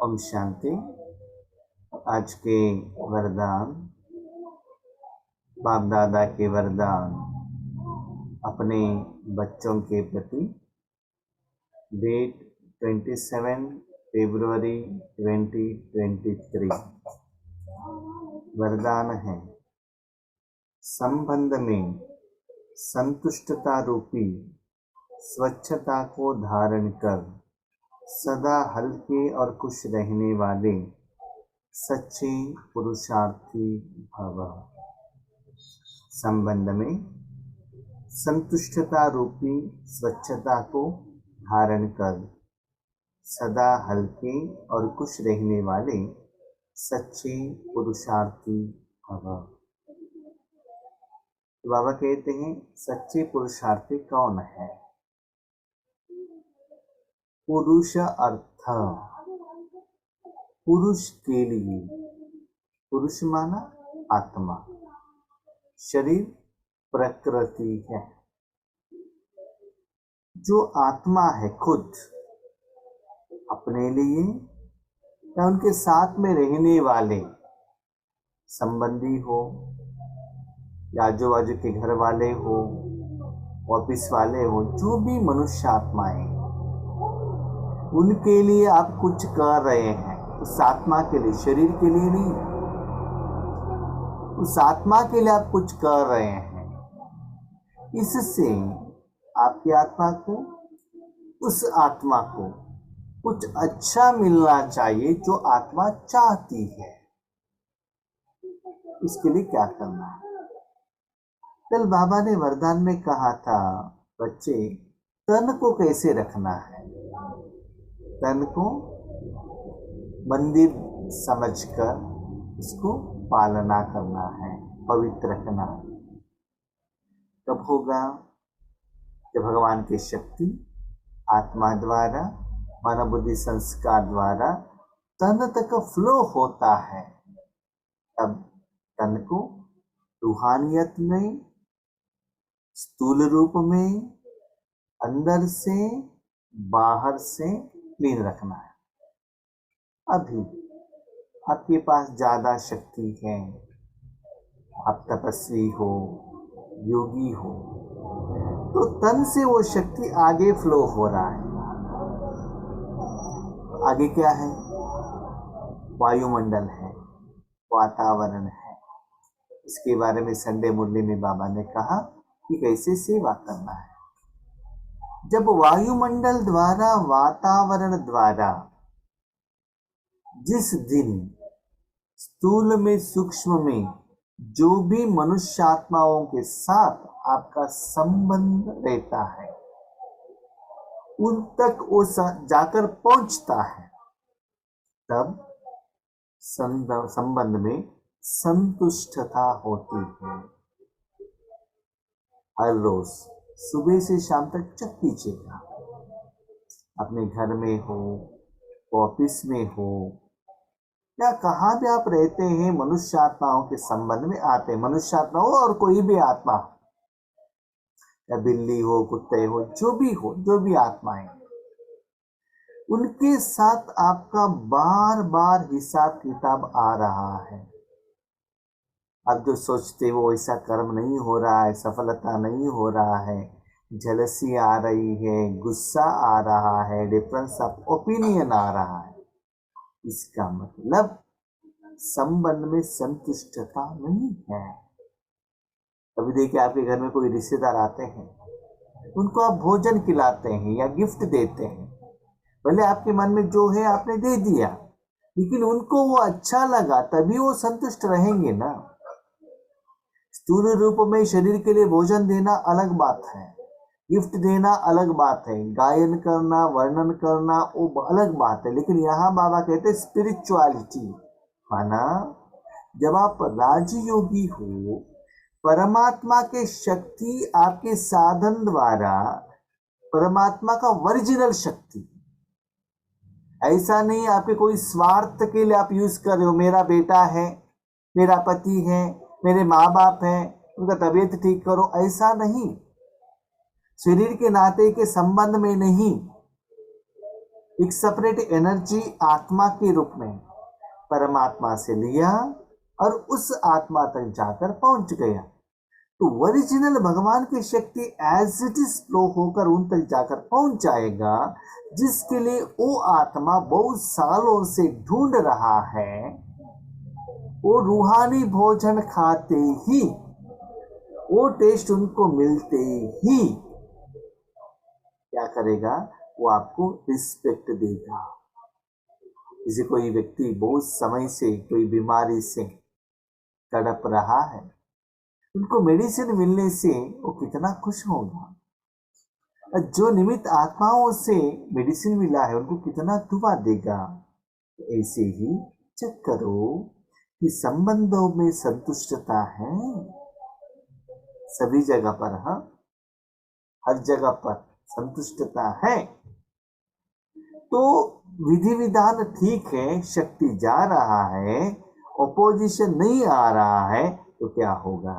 ओम शांति। आज के वरदान, बाप दादा के वरदान अपने बच्चों के प्रति। डेट 27 फरवरी 2023। वरदान है, संबंध में संतुष्टता रूपी स्वच्छता को धारण कर सदा हल्के और खुश रहने वाले सच्चे पुरुषार्थी भव। संबंध में संतुष्टता रूपी स्वच्छता को धारण कर सदा हल्के और खुश रहने वाले सच्चे पुरुषार्थी भव। बाबा कहते हैं, सच्चे पुरुषार्थी कौन है? पुरुष अर्थ, पुरुष के लिए। पुरुष माना आत्मा, शरीर प्रकृति है। जो आत्मा है खुद, अपने लिए या उनके साथ में रहने वाले संबंधी हो या आजू बाजू के घर वाले हो, ऑफिस वाले हो, जो भी मनुष्य आत्माएं, उनके लिए आप कुछ कर रहे हैं। उस आत्मा के लिए, शरीर के लिए नहीं, उस आत्मा के लिए आप कुछ कर रहे हैं। इससे आपकी आत्मा को, उस आत्मा को कुछ अच्छा मिलना चाहिए जो आत्मा चाहती है। उसके लिए क्या करना है? कल बाबा ने वरदान में कहा था, बच्चे तन को कैसे रखना है। तन को मंदिर समझकर उसको पालना करना है, पवित्र रखना। कब होगा? जब भगवान की शक्ति आत्मा द्वारा, मन बुद्धि संस्कार द्वारा तन तक फ्लो होता है। तब तन को रूहानियत में, स्थूल रूप में, अंदर से बाहर से क्लीन रखना है। अभी आपके पास ज्यादा शक्ति है, आप तपस्वी हो, योगी हो, तो तन से वो शक्ति आगे फ्लो हो रहा है। आगे क्या है? वायुमंडल है, वातावरण है। इसके बारे में संडे मुरली में बाबा ने कहा कि कैसे सेवा करना है। जब वायुमंडल द्वारा, वातावरण द्वारा जिस दिन स्थूल में, सूक्ष्म में जो भी मनुष्य आत्माओं के साथ आपका संबंध रहता है, उन तक वो जाकर पहुंचता है, तब संबंध में संतुष्टता होती है। हर रोज सुबह से शाम तक चेक कीजिएगा, अपने घर में हो, ऑफिस में हो, या कहाँ भी आप रहते हैं, मनुष्य आत्माओं के संबंध में आते हैं। मनुष्य आत्मा हो और कोई भी आत्मा हो, या बिल्ली हो, कुत्ते हो, जो भी आत्माएं, उनके साथ आपका बार बार हिसाब किताब आ रहा है। आप जो सोचते वो ऐसा कर्म नहीं हो रहा है, सफलता नहीं हो रहा है, जेलसी आ रही है, गुस्सा आ रहा है, डिफरेंस ऑफ ओपिनियन आ रहा है, इसका मतलब संबंध में संतुष्टता नहीं है। कभी देखिए, आपके घर में कोई रिश्तेदार आते हैं, उनको आप भोजन खिलाते हैं या गिफ्ट देते हैं, भले आपके मन में जो है आपने दे दिया, लेकिन उनको वो अच्छा लगा, तभी वो संतुष्ट रहेंगे ना। स्थूल रूप में शरीर के लिए भोजन देना अलग बात है, गिफ्ट देना अलग बात है, गायन करना, वर्णन करना वो अलग बात है। लेकिन यहाँ बाबा कहते स्पिरिचुअलिटी माना, जब आप राजयोगी हो, परमात्मा के शक्ति आपके साधन द्वारा, परमात्मा का ओरिजिनल शक्ति, ऐसा नहीं आपके कोई स्वार्थ के लिए आप यूज कर रहे हो। मेरा बेटा है, मेरा पति है, मेरे माँ बाप हैं, उनका तबीयत ठीक करो, ऐसा नहीं। शरीर के नाते के संबंध में नहीं, एक सेपरेट एनर्जी आत्मा के रूप में परमात्मा से लिया और उस आत्मा तक जाकर पहुंच गया। तो ओरिजिनल भगवान की शक्ति एज इट इज फ्लो होकर उन तक जाकर पहुंच जाएगा, जिसके लिए वो आत्मा बहुत सालों से ढूंढ रहा है। वो रूहानी भोजन खाते ही, वो टेस्ट उनको मिलते ही क्या करेगा, वो आपको रिस्पेक्ट देगा। जैसे कोई व्यक्ति बहुत समय से कोई बीमारी से तड़प रहा है, उनको मेडिसिन मिलने से वो कितना खुश होगा। जो निमित्त आत्माओं से मेडिसिन मिला है उनको कितना दुआ देगा। ऐसे ही चेक करो कि संबंधों में संतुष्टता है सभी जगह पर। हाँ, हर जगह पर संतुष्टता है तो विधि विधान ठीक है, शक्ति जा रहा है, ओपोजिशन नहीं आ रहा है, तो क्या होगा,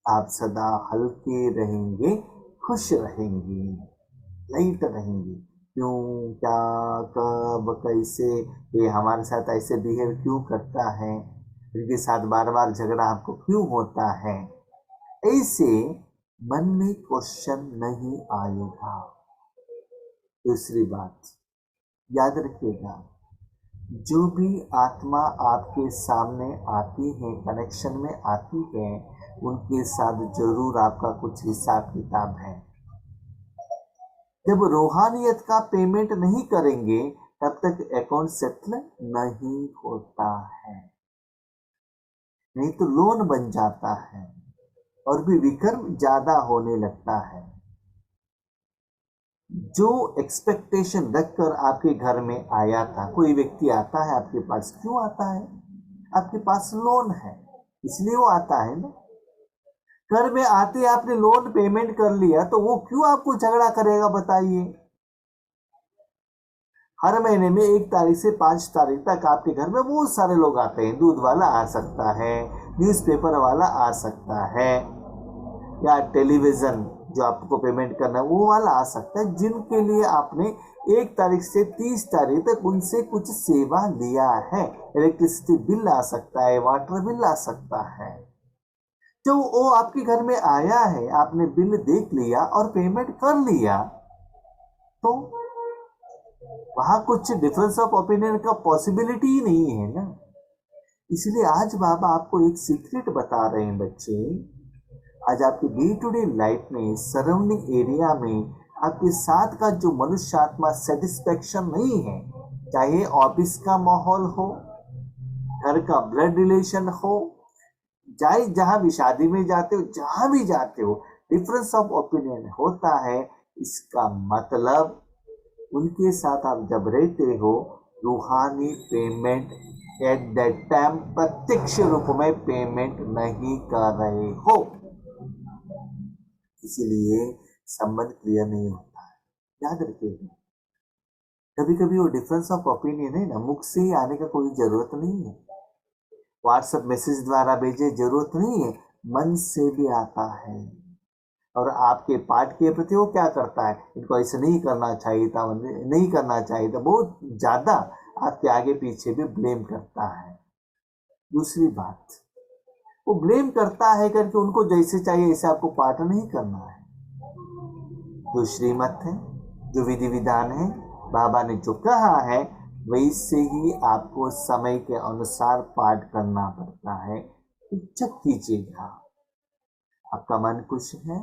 आप सदा हल्के रहेंगे, खुश रहेंगे, लाइट रहेंगे। क्यों, क्या, कब, कैसे, ये हमारे साथ ऐसे बिहेव क्यों करता है, इनके साथ बार बार झगड़ा आपको क्यों होता है, ऐसे मन में क्वेश्चन नहीं आएगा। दूसरी बात याद रखिएगा, जो भी आत्मा आपके सामने आती है, कनेक्शन में आती है, उनके साथ जरूर आपका कुछ हिसाब किताब है। जब रूहानियत का पेमेंट नहीं करेंगे तब तक अकाउंट सेटल नहीं होता है, नहीं तो लोन बन जाता है और भी विक्रम ज्यादा होने लगता है। जो एक्सपेक्टेशन रखकर आपके घर में आया था, कोई व्यक्ति आता है आपके पास, क्यों आता है, आपके पास लोन है इसलिए वो आता है ना। घर में आते आपने लोन पेमेंट कर लिया तो वो क्यों आपको झगड़ा करेगा, बताइए। हर महीने में 1 तारीख से 5 तारीख तक आपके घर में बहुत सारे लोग आते हैं। दूध वाला आ सकता है, न्यूज़पेपर वाला आ सकता है, या टेलीविजन जो आपको पेमेंट करना है वो वाला आ सकता है, जिनके लिए आपने 1 तारीख से 30 तारीख तक उनसे कुछ सेवा लिया है। इलेक्ट्रिसिटी बिल आ सकता है, वाटर बिल आ सकता है। जो वो आपके घर में आया है, आपने बिल देख लिया और पेमेंट कर लिया, तो वहां कुछ डिफरेंस ऑफ ओपिनियन का पॉसिबिलिटी ही नहीं है ना। इसलिए आज बाबा आपको एक सीक्रेट बता रहे हैं बच्चे। आज आपके डे टू डे लाइफ में, सराउंडिंग एरिया में आपके साथ का जो मनुष्य आत्मा सेटिस्फेक्शन नहीं है, चाहे ऑफिस का माहौल हो, घर का ब्लड रिलेशन हो, चाहे जहां भी शादी में जाते हो, जहां भी जाते हो, डिफरेंस ऑफ ओपिनियन होता है। इसका मतलब उनके साथ आप जब रहते हो, रूहानी पेमेंट एट दैट टाइम प्रत्यक्ष रूप में पेमेंट नहीं कर रहे हो, इसीलिए संबंध क्लियर नहीं होता है। याद रखिएगा, कभी कभी वो डिफरेंस ऑफ ओपिनियन है ना, मुख से ही आने का कोई जरूरत नहीं है, व्हाट्सएप मैसेज द्वारा भेजे जरूरत नहीं है, मन से भी आता है। और आपके पाठ के प्रति वो क्या करता है, इनको ऐसे नहीं करना चाहिए था, नहीं करना चाहिए था, बहुत ज्यादा आपके आगे पीछे भी ब्लेम करता है। दूसरी बात, वो ब्लेम करता है करके उनको जैसे चाहिए ऐसे आपको पाठ नहीं करना है। जो श्रीमत है, जो विधि विधान है, बाबा ने जो कहा है वैसे ही आपको समय के अनुसार पाठ करना पड़ता है। चेक कीजिएगा, आपका मन खुश है,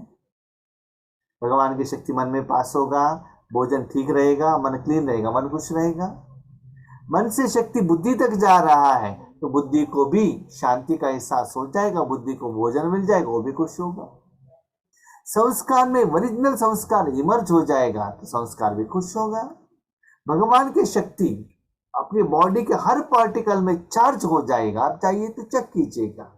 भगवान की शक्ति मन में पास होगा, भोजन ठीक रहेगा, मन क्लीन रहेगा, मन खुश रहेगा। मन से शक्ति बुद्धि तक जा रहा है तो बुद्धि को भी शांति का एहसास हो जाएगा, बुद्धि को भोजन मिल जाएगा, वो भी खुश होगा। संस्कार में ओरिजिनल संस्कार इमर्ज हो जाएगा तो संस्कार भी खुश होगा। भगवान की शक्ति अपनी बॉडी के हर पार्टिकल में चार्ज हो जाएगा। आप चाहिए तो चेक कीजिएगा,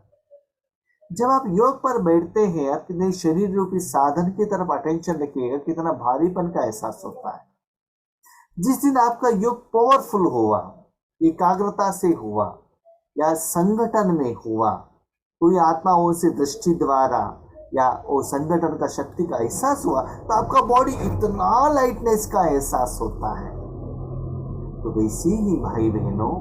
जब आप योग पर बैठते हैं, अपने शरीर रूपी साधन की तरफ अटेंशन रखिएगा, कितना भारीपन का एहसास होता है। जिस दिन आपका योग पावरफुल हुआ, एकाग्रता से हुआ या संगठन में हुआ, कोई आत्माओं से दृष्टि द्वारा या वो संगठन का शक्ति का एहसास हुआ तो आपका बॉडी इतना लाइटनेस का एहसास होता है। तो वैसे ही भाई बहनों,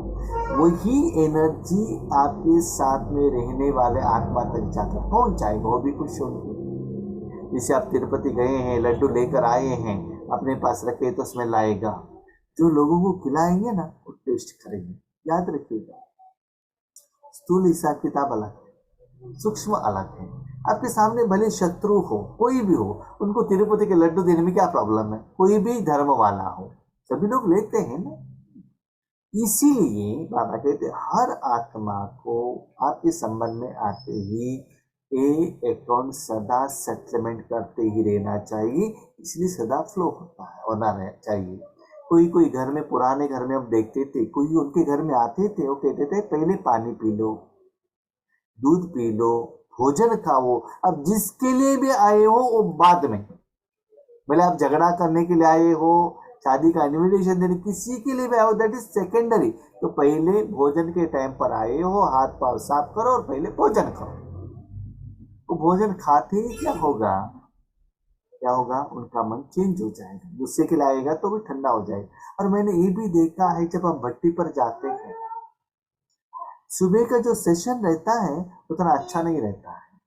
वही एनर्जी आपके साथ में रहने वाले आत्मा तक जाकर पहुंच जाएगा, वो भी खुश होंगे। जैसे आप तिरुपति गए हैं, लड्डू लेकर आए हैं, अपने पास रखे तो उसमें लाएगा, जो लोगों को खिलाएंगे ना वो टेस्ट करेंगे। याद रखिएगा, स्थूल हिसाब किताब अलग है, सूक्ष्म अलग है। आपके सामने भले शत्रु हो, कोई भी हो, उनको तिरुपति के लड्डू देने में क्या प्रॉब्लम है? कोई भी धर्म वाला हो, सभी लोग लेते हैं ना। इसीलिए बाबा कहते हर आत्मा को आपके संबंध में आते ही अकाउंट सदा सेटलमेंट करते ही रहना चाहिए, इसलिए सदा फ्लो होता है, होना चाहिए। कोई घर में, पुराने घर में हम देखते थे, कोई उनके घर में आते थे, वो कहते थे पहले पानी पी लो, दूध पी लो, भोजन खाओ। अब जिसके लिए भी आए हो वो बाद में, भले आप झगड़ा करने के लिए आए हो, शादी का इन्विटेशन देने, किसी के लिए भी आए हो, दैट इज सेकेंडरी। तो पहले भोजन के टाइम पर आए हो, हाथ पांव साफ करो और पहले भोजन करो। तो भोजन खाते ही क्या होगा, उनका मन चेंज हो जाएगा, गुस्से के लिए आएगा तो भी ठंडा हो जाएगा। और मैंने ये भी देखा है, जब हम भट्टी पर जाते हैं, सुबह का जो सेशन रहता है उतना अच्छा नहीं रहता है।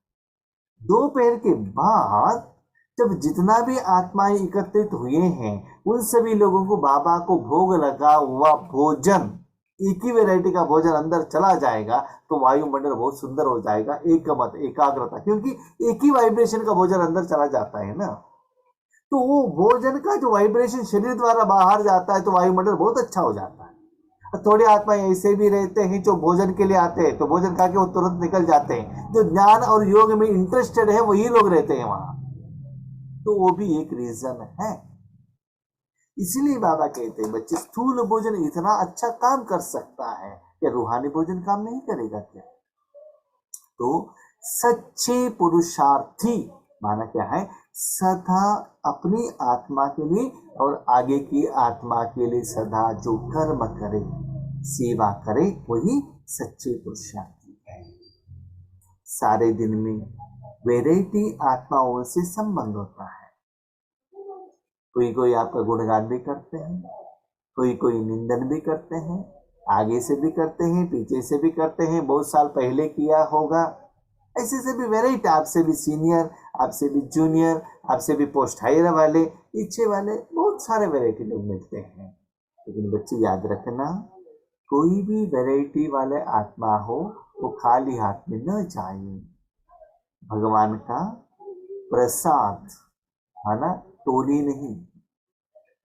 दोपहर के बाद जब जितना भी आत्माएं एकत्रित हुए हैं, उन सभी लोगों को बाबा को भोग लगा हुआ भोजन, एक ही वैरायटी का भोजन अंदर चला जाएगा तो वायुमंडल बहुत सुंदर हो जाएगा। एकमत, एकाग्रता, क्योंकि एक ही वाइब्रेशन का भोजन अंदर चला जाता है ना। तो वो भोजन का जो वाइब्रेशन शरीर द्वारा बाहर जाता है तो वायुमंडल बहुत अच्छा हो जाता है। थोड़े आत्मा ऐसे भी रहते हैं जो भोजन के लिए आते हैं तो भोजन खा के वो तुरंत निकल जाते हैं। जो ज्ञान और योग में इंटरेस्टेड है वही लोग रहते हैं वहां। तो वो भी एक रीजन है। इसीलिए बाबा कहते हैं बच्चे, स्थूल भोजन इतना अच्छा काम कर सकता है, क्या रूहानी भोजन काम नहीं करेगा क्या? तो सच्चे पुरुषार्थी माना क्या है, सदा अपनी आत्मा के लिए और आगे की आत्मा के लिए सदा जो कर्म करे, सेवा करे, वही सच्चे पुरुषार्थी है। सारे दिन में वैरायटी आत्माओं से संबंध होता है। कोई आपका गुणगान भी करते हैं, कोई निंदन भी करते हैं, आगे से भी करते हैं, पीछे से भी करते हैं, बहुत साल पहले किया होगा, ऐसे से भी वेराइटी, आपसे भी सीनियर, आपसे भी जूनियर, आपसे भी पोस्ट हायर वाले, पीछे वाले, बहुत सारे वेराइटी लोग मिलते हैं। लेकिन बच्चे याद रखना, कोई भी वेराइटी वाले आत्मा हो वो खाली हाथ में न जाए। भगवान का प्रसाद है ना, टोली नहीं,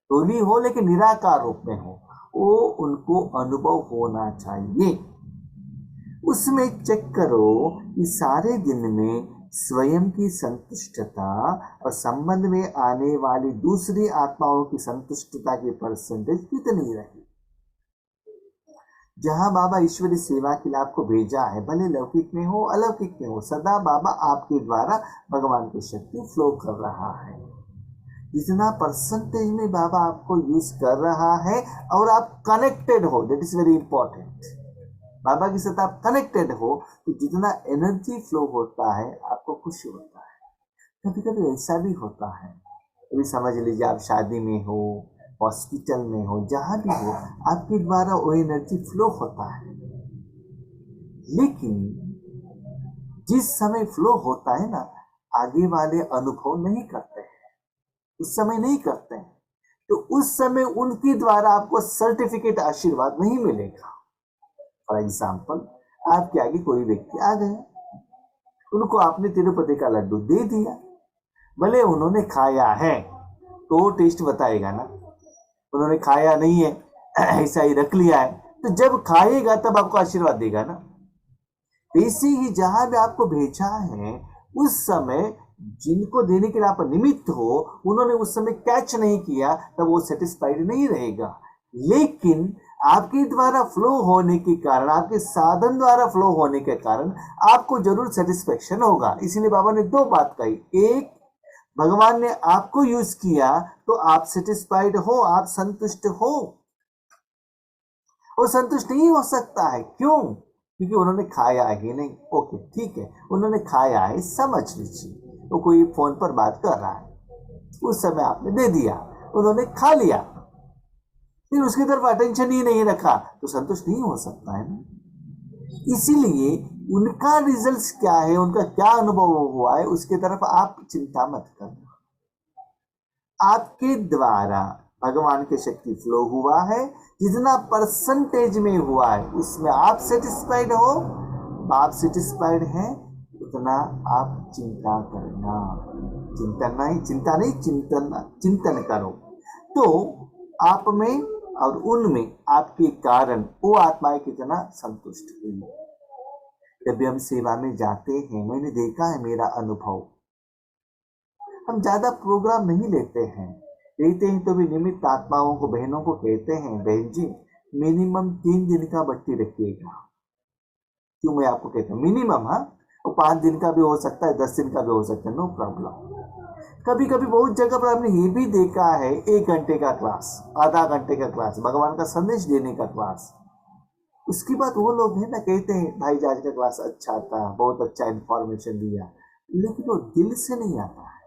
टोली हो लेकिन निराकार रूप में हो, वो उनको अनुभव होना चाहिए। उसमें चेक करो कि सारे दिन में स्वयं की संतुष्टता और संबंध में आने वाली दूसरी आत्माओं की संतुष्टता की परसेंटेज कितनी रही। जहां बाबा ईश्वरी सेवा के लिए आपको भेजा है, भले लौकिक में हो अलौकिक में हो, सदा बाबा आपके द्वारा भगवान की शक्ति फ्लो कर रहा है। जितना परसेंटेज में बाबा आपको यूज कर रहा है और आप कनेक्टेड हो, दैट इज वेरी इंपॉर्टेंट। बाबा के साथ आप कनेक्टेड हो तो जितना एनर्जी फ्लो होता है आपको खुशी होता है। कभी कभी ऐसा भी होता है, अभी समझ लीजिए आप शादी में हो, हॉस्पिटल में हो, जहां भी हो, आपके द्वारा वो एनर्जी फ्लो होता है। लेकिन जिस समय फ्लो होता है ना, आगे वाले अनुभव नहीं करते हैं, उस समय नहीं करते हैं, तो उस समय उनके द्वारा आपको सर्टिफिकेट, आशीर्वाद नहीं मिलेगा। फॉर एग्जाम्पल, आपके आगे कोई व्यक्ति आ गए, उनको आपने तिरुपति का लड्डू दे दिया, भले उन्होंने खाया है तो वो टेस्ट बताएगा ना, उन्होंने खाया नहीं है ऐसा ही रख लिया है, तो जब खाएगा तब आपको आशीर्वाद देगा ना। वैसे ही जहां भी आपको भेजा है, उस समय जिनको देने के लिए आप निमित्त हो, उन्होंने उस समय कैच नहीं किया, तब वो सेटिस्फाइड नहीं रहेगा। लेकिन आपके द्वारा फ्लो होने के कारण, आपके साधन द्वारा फ्लो होने के कारण आपको जरूर सेटिस्फेक्शन होगा। इसीलिए बाबा ने दो बात कही, एक, भगवान ने आपको यूज किया तो आप सेटिस्फाइड हो, आप संतुष्ट हो। वो संतुष्ट नहीं हो सकता है, क्यों? क्योंकि उन्होंने खाया है नहीं। ओके ठीक है, उन्होंने खाया है, समझ लीजिए, वो कोई फोन पर बात कर रहा है, उस समय आपने दे दिया, उन्होंने खा लिया, फिर उसकी तरफ अटेंशन ही नहीं रखा, तो संतुष्ट नहीं हो सकता है ना। इसीलिए उनका रिजल्ट्स क्या है, उनका क्या अनुभव हुआ है, उसकी तरफ आप चिंता मत करना। आपके द्वारा भगवान की शक्ति फ्लो हुआ है, जितना परसेंटेज में हुआ है उसमें आप सेटिस्फाइड हो, आप सेटिस्फाइड हैं, उतना आप चिंता करना, चिंतन करो। तो आप में और उनमें आपके कारण वो आत्माएं कितना संतुष्ट हुई। जब भी हम सेवा में जाते हैं, मैंने देखा है, मेरा अनुभव, हम ज्यादा प्रोग्राम नहीं लेते हैं, लेते हैं तो भी निमित्त आत्माओं को, बहनों को कहते हैं, बहन जी मिनिमम 3 दिन का बट्टी रखिएगा। क्यों मैं आपको कहता हूँ मिनिमम, हाँ, वो 5 दिन का भी हो सकता है, 10 दिन का भी हो सकता है, नो प्रॉब्लम। कभी कभी बहुत जगह पर हमने ये भी देखा है, 1 घंटे का क्लास, आधा घंटे का क्लास, भगवान का संदेश देने का क्लास, उसके बाद वो लोग है ना कहते हैं भाई आज का क्लास अच्छा था, बहुत अच्छा इंफॉर्मेशन दिया, लेकिन वो दिल से नहीं आता है।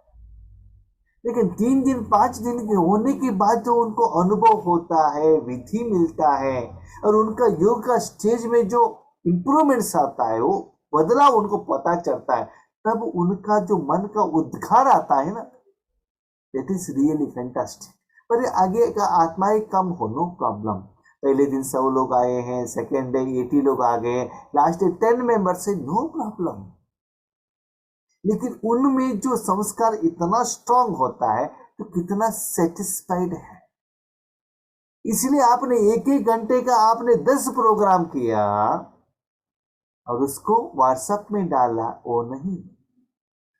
लेकिन 3 दिन 5 दिन के होने के बाद जो उनको अनुभव होता है, विधि मिलता है, और उनका योग का स्टेज में जो इंप्रूवमेंट्स आता है, वो बदलाव उनको पता चलता है, तब उनका जो मन का उद्गार आता है ना, दैट इज रियली फैंटास्टिक। पर आगे का आत्माएं कम हो, नो प्रॉब्लम। पहले दिन 100 लोग आए हैं, सेकेंड डे 80 लोग आ गए, लास्ट डे 10 मेंबर्स से, नो प्रॉब्लम। लेकिन उनमें जो संस्कार इतना स्ट्रांग होता है, तो कितना सेटिस्फाइड है। इसलिए आपने 1-1 घंटे का आपने 10 प्रोग्राम किया और उसको व्हाट्सएप में डाला, वो नहीं,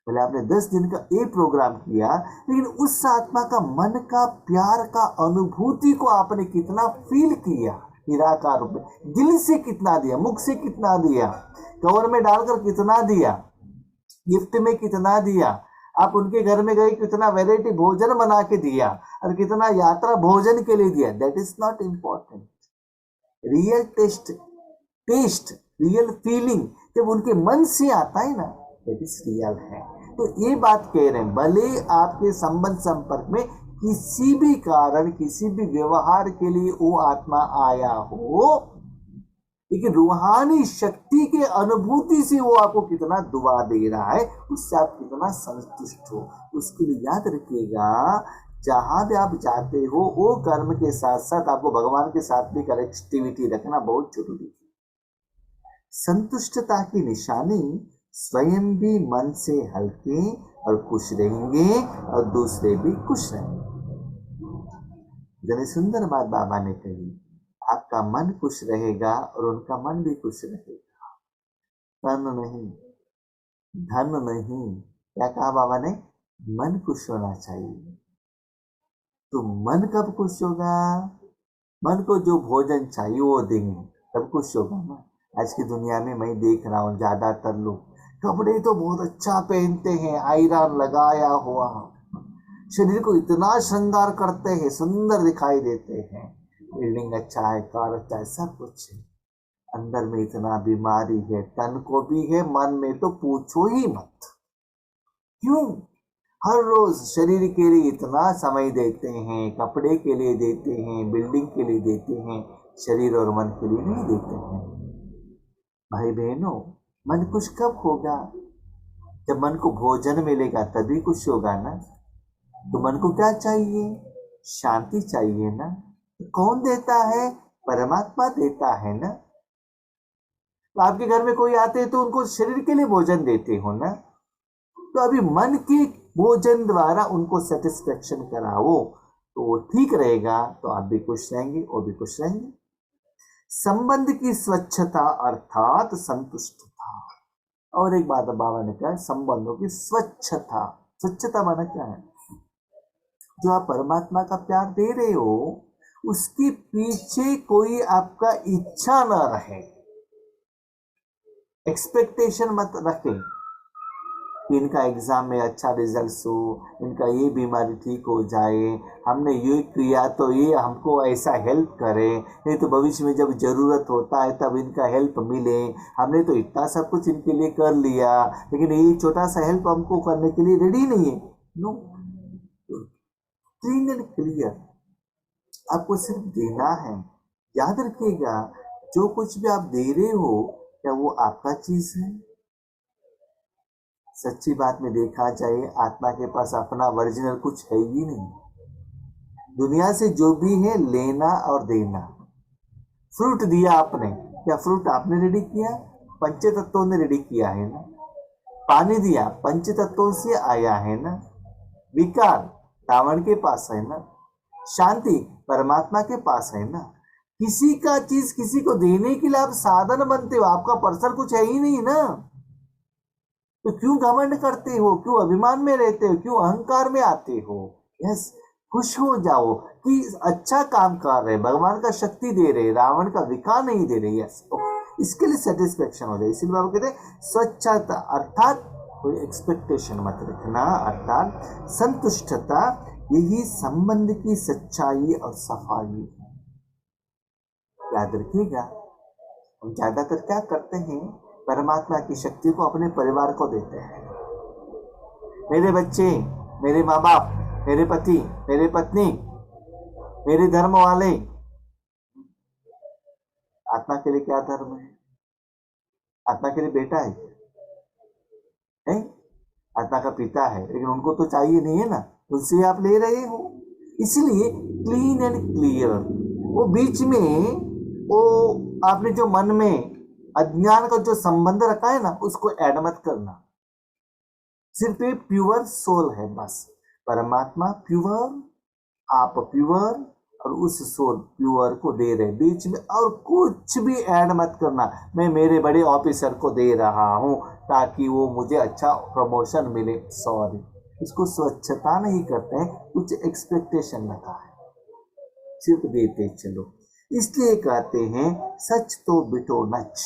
पहले आपने 10 दिन का एक प्रोग्राम किया, लेकिन उस आत्मा का मन का प्यार का अनुभूति को आपने कितना फील किया, निराकार रूप में, दिल से कितना दिया, मुख से कितना दिया, कवर में डालकर कितना दिया, गिफ्ट में कितना दिया, आप उनके घर में गए कितना वैरायटी भोजन बना के दिया, और कितना यात्रा भोजन के लिए दिया, that is not important. Real taste, real feeling जब उनके मन से आता है ना, दैट इज रियल है। तो ये बात कह रहे हैं, भले आपके संबंध संपर्क में किसी भी कारण, किसी भी व्यवहार के लिए वो आत्मा आया हो, लेकिन रूहानी शक्ति के अनुभूति से वो आपको कितना दुआ दे रहा है, उससे आप कितना संतुष्ट हो, उसके लिए याद रखिएगा, जहां भी आप जाते हो वो कर्म के साथ साथ आपको भगवान के साथ भी कनेक्टिविटी रखना बहुत जरूरी है। संतुष्टता की निशानी स्वयं भी मन से हल्के और खुश रहेंगे और दूसरे भी खुश रहेंगे। इतनी सुंदर बात बाबा ने कही, आपका मन खुश रहेगा और उनका मन भी खुश रहेगा। तन नहीं, धन नहीं, क्या कहा बाबा ने, मन खुश होना चाहिए। तो मन कब खुश होगा, मन को जो भोजन चाहिए वो देंगे तब खुश होगा ना। आज की दुनिया में मैं देख रहा हूँ ज्यादातर लोग कपड़े तो बहुत अच्छा पहनते हैं, आयरन लगाया हुआ, शरीर को इतना श्रृंगार करते हैं, सुंदर दिखाई देते हैं, बिल्डिंग अच्छा है, कार अच्छा है, सब कुछ है, अंदर में इतना बीमारी है, तन को भी है, मन में तो पूछो ही मत। क्यों? हर रोज शरीर के लिए इतना समय देते हैं, कपड़े के लिए देते हैं, बिल्डिंग के लिए देते हैं, शरीर और मन के लिए नहीं देते हैं। भाई बहनों, मन खुश कब होगा, जब मन को भोजन मिलेगा तभी खुश होगा ना। तो मन को क्या चाहिए, शांति चाहिए ना। तो कौन देता है, परमात्मा देता है ना। तो आपके घर में कोई आते हैं तो उनको शरीर के लिए भोजन देते हो ना, तो अभी मन के भोजन द्वारा उनको सेटिस्फेक्शन कराओ तो वो ठीक रहेगा, तो आप भी खुश रहेंगे, वो भी खुश रहेंगे। संबंध की स्वच्छता अर्थात संतुष्टता। और एक बात बाबा ने कहा, संबंधों की स्वच्छता। स्वच्छता माना क्या है, जो आप परमात्मा का प्यार दे रहे हो उसके पीछे कोई आपका इच्छा ना रहे, एक्सपेक्टेशन मत रखें। कि इनका एग्जाम में अच्छा रिजल्ट हो, इनका ये बीमारी ठीक हो जाए, हमने ये किया तो ये हमको ऐसा हेल्प करे, नहीं तो भविष्य में जब जरूरत होता है तब इनका हेल्प मिले। हमने तो इतना सब कुछ इनके लिए कर लिया, लेकिन ये छोटा सा हेल्प हमको करने के लिए रेडी नहीं है। नो, क्लीन एंड क्लियर, आपको सिर्फ देना है। याद रखिएगा, जो कुछ भी आप दे रहे हो क्या वो आपका चीज है? सच्ची बात में देखा जाए, आत्मा के पास अपना ओरिजिनल कुछ है ही नहीं। दुनिया से जो भी है लेना और देना। फ्रूट दिया आपने, क्या फ्रूट आपने रेडी किया? पंच तत्वों ने रेडी किया है ना। पानी दिया, पंच तत्वों से आया है ना। विकार रावण के पास है ना। शांति परमात्मा के पास है ना। किसी का चीज किसी को देने के लिए आप साधन बनते हो, आपका पर्सनल कुछ है ही नहीं ना। तो क्यों घमंड करते हो, क्यों अभिमान में रहते हो, क्यों अहंकार में आते हो? यस, खुश हो जाओ कि अच्छा काम कर रहे, भगवान का शक्ति दे रहे, रावण का विकार नहीं दे रहे। यस, इसके लिए सेटिस्फेक्शन हो जाए। इसीलिए बाबा कहते हैं स्वच्छता, अर्थात कोई एक्सपेक्टेशन मत रखना, अर्थात संतुष्टता, यही संबंध की सच्चाई और सफाई। याद रखिएगा, हम ज्यादातर क्या करते हैं, परमात्मा की शक्ति को अपने परिवार को देते हैं। मेरे बच्चे, मेरे माँ बाप, मेरे पति, मेरे पत्नी, मेरे धर्म वाले। आत्मा के लिए क्या धर्म है? आत्मा के लिए बेटा है? आत्मा का पिता है, लेकिन उनको तो चाहिए नहीं है ना, उनसे आप ले रहे हो। इसलिए क्लीन एंड क्लियर, वो बीच में वो आपने जो मन में अज्ञान का जो संबंध रखा है ना, उसको ऐड मत करना। सिर्फ एक प्योर सोल है बस, परमात्मा प्योर, आप प्योर, और उस सोल प्योर को दे रहे, बीच में और कुछ भी ऐड मत करना। मैं मेरे बड़े ऑफिसर को दे रहा हूं ताकि वो मुझे अच्छा प्रमोशन मिले, सॉरी, इसको स्वच्छता नहीं करते हैं, कुछ एक्सपेक्टेशन रखा है, सिर्फ देते चलो। इसलिए कहते हैं सच तो बिटो नच,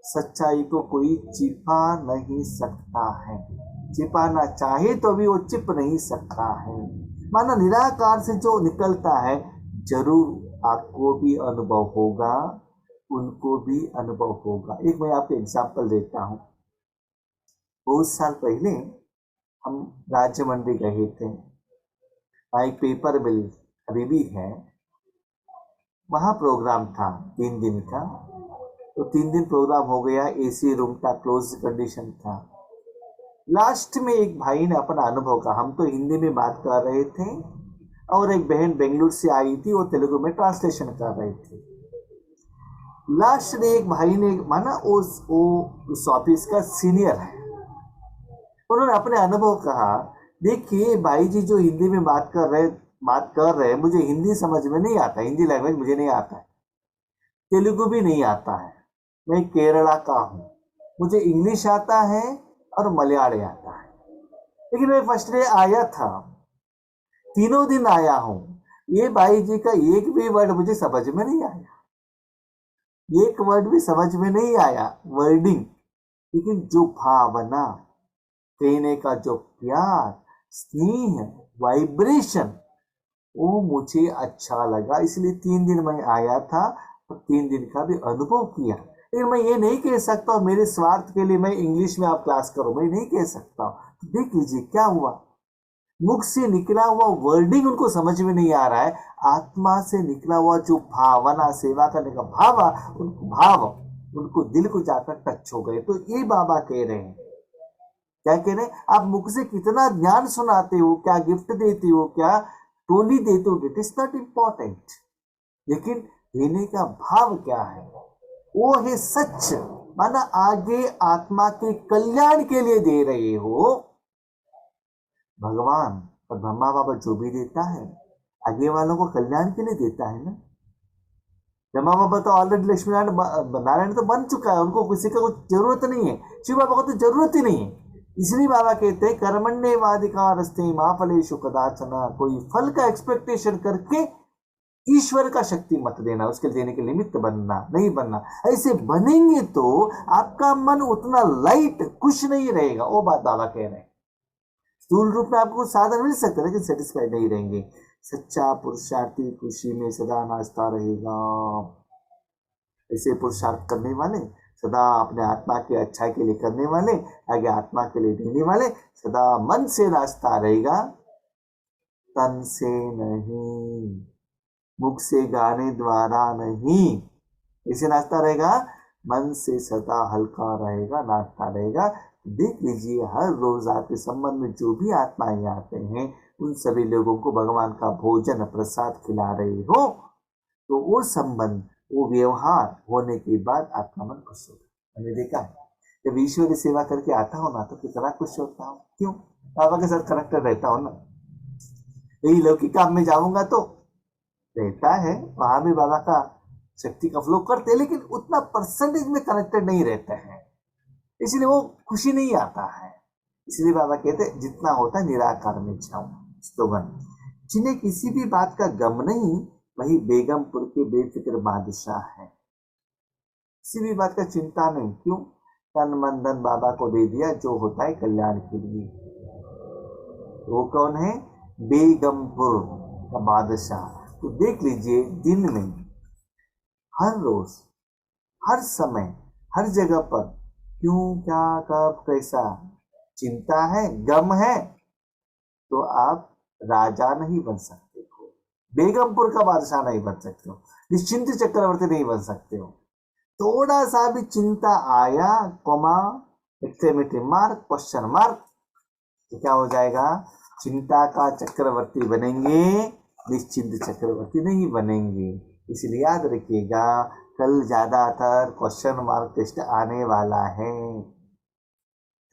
सच्चाई को कोई छिपा नहीं सकता है, छिपाना चाहे तो भी वो छिप नहीं सकता है। माना निराकार से जो निकलता है, जरूर आपको भी अनुभव होगा, उनको भी अनुभव होगा। एक मैं आपको एग्जाम्पल देता हूँ। बहुत साल पहले हम राज्य मंडी गए थे, एक पेपर मिल अभी भी है, वहाँ प्रोग्राम था 3 दिन का। तो 3 दिन प्रोग्राम हो गया, एसी रूम था, क्लोज कंडीशन था। लास्ट में एक भाई ने अपना अनुभव कहा, हम तो हिंदी में बात कर रहे थे और एक बहन बेंगलुरु से आई थी, वो तेलुगु में ट्रांसलेशन कर रही थी। लास्ट में एक भाई ने, माना उस ऑफिस का सीनियर है, उन्होंने अपने अनुभव कहा, देखिए भाई जी जो हिंदी में बात कर रहे, मुझे हिंदी समझ में नहीं आता, हिंदी लैंग्वेज मुझे नहीं आता है, तेलुगु भी नहीं आता है, मैं केरला का हूँ, मुझे इंग्लिश आता है और मलयाली आता है, लेकिन मैं फर्स्ट डे आया था, 3 दिन आया हूँ, ये भाई जी का एक भी वर्ड मुझे समझ में नहीं आया, एक वर्ड भी समझ में नहीं आया, वर्डिंग, लेकिन जो भावना, कहने का जो प्यार, स्नेह, वाइब्रेशन, वो मुझे अच्छा लगा। इसलिए 3 दिन मैं आया था और 3 दिन का भी अनुभव किया। लेकिन मैं ये नहीं कह सकता मेरे स्वार्थ के लिए मैं इंग्लिश में आप क्लास करो, मैं नहीं कह सकता। तो देख लीजिए क्या हुआ, मुख से निकला हुआ वर्डिंग उनको समझ में नहीं आ रहा है, आत्मा से निकला हुआ जो भावना, सेवा करने का भाव उनको दिल को जाकर टच हो गए। तो ये बाबा कह रहे हैं, क्या कह रहे हैं, आप मुख से कितना ज्ञान सुनाते हो, क्या गिफ्ट देते हो, क्या टोली देते हो, इट इज नॉट इंपॉर्टेंट, लेकिन देने का भाव क्या है, वो है सच। माना आगे आत्मा के कल्याण के लिए दे रहे हो। भगवान और ब्रह्मा बाबा जो भी देता है आगे वालों को कल्याण के लिए देता है ना। ब्रह्मा बाबा तो ऑलरेडी लक्ष्मी नारायण तो बन चुका है, उनको किसी का कुछ जरूरत नहीं है, शिव बाबा को तो जरूरत ही नहीं है। इसलिए बाबा कहते हैं कर्मण्येवाधिकारस्ते मा फलेषु कदाचन, कोई फल का एक्सपेक्टेशन करके ईश्वर का शक्ति मत देना, उसके देने के निमित्त बनना नहीं बनना। ऐसे बनेंगे तो आपका मन उतना लाइट खुश नहीं रहेगा। वो बात बाबा कह रहे हैं। स्थूल रूप में आपको साधन मिल सकता है लेकिन सेटिस्फाइड नहीं रहेंगे। सच्चा पुरुषार्थी खुशी में सदा नाचता रहेगा। ऐसे पुरुषार्थ करने वाले, सदा अपने आत्मा के अच्छाई के लिए करने वाले, आगे आत्मा के लिए देने वाले, सदा मन से नाचता रहेगा, तन से नहीं, मुख से गाने द्वारा नहीं। इसे नाचता रहेगा, मन से सदा हल्का रहेगा, नाचता रहेगा। देख लीजिए हर रोज आपके संबंध में जो भी आत्माएं आते हैं उन सभी लोगों को भगवान का भोजन प्रसाद खिला रहे हो तो वो संबंध, वो व्यवहार होने के बाद आपका मन खुश होगा। मैंने देखा है जब ईश्वरी सेवा करके आता हो ना तो कितना खुश होता हूँ। क्यों? बाबा के साथ कनेक्टेड रहता हूँ ना। यही लौकिक काम में जाऊंगा तो रहता है, वहां भी बाबा का शक्ति का फ्लो करते हैं लेकिन उतना परसेंटेज में कनेक्टेड नहीं रहते हैं, इसलिए वो खुशी नहीं आता है। इसलिए बाबा कहते हैं जितना होता है निराकार में जाओ। स्लोगन, जिन्हें किसी भी बात का गम नहीं वही बेगमपुर के बेफिक्र बादशाह है। किसी भी बात का चिंता नहीं। क्यों? तन मन धन बाबा को दे दिया जो होता है कल्याण के लिए। वो कौन है? बेगमपुर का बादशाह। तो देख लीजिए दिन में हर रोज, हर समय, हर जगह पर क्यों, क्या, कब, कैसा चिंता है, गम है तो आप राजा नहीं बन सकते हो, बेगमपुर का बादशाह नहीं बन सकते हो, निश्चिंत चक्रवर्ती नहीं बन सकते हो। थोड़ा सा भी चिंता आया, comma, exclamatory mark, question mark, तो क्या हो जाएगा? चिंता का चक्रवर्ती बनेंगे, निश्चिंत चक्रवर्ती नहीं बनेंगे। इसलिए याद रखिएगा कल ज्यादातर क्वेश्चन मार्क टेस्ट आने वाला है,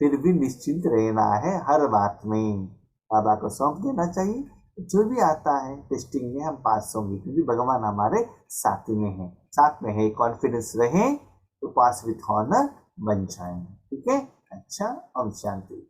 फिर भी निश्चिंत रहना है हर बात में। बाबा को सौंप देना चाहिए, जो भी आता है टेस्टिंग में हम पास होंगे क्योंकि भगवान हमारे साथ में है, साथ में है। कॉन्फिडेंस रहे तो पास विथ ऑनर बन जाएंगे। ठीक है? अच्छा, ओम शांति।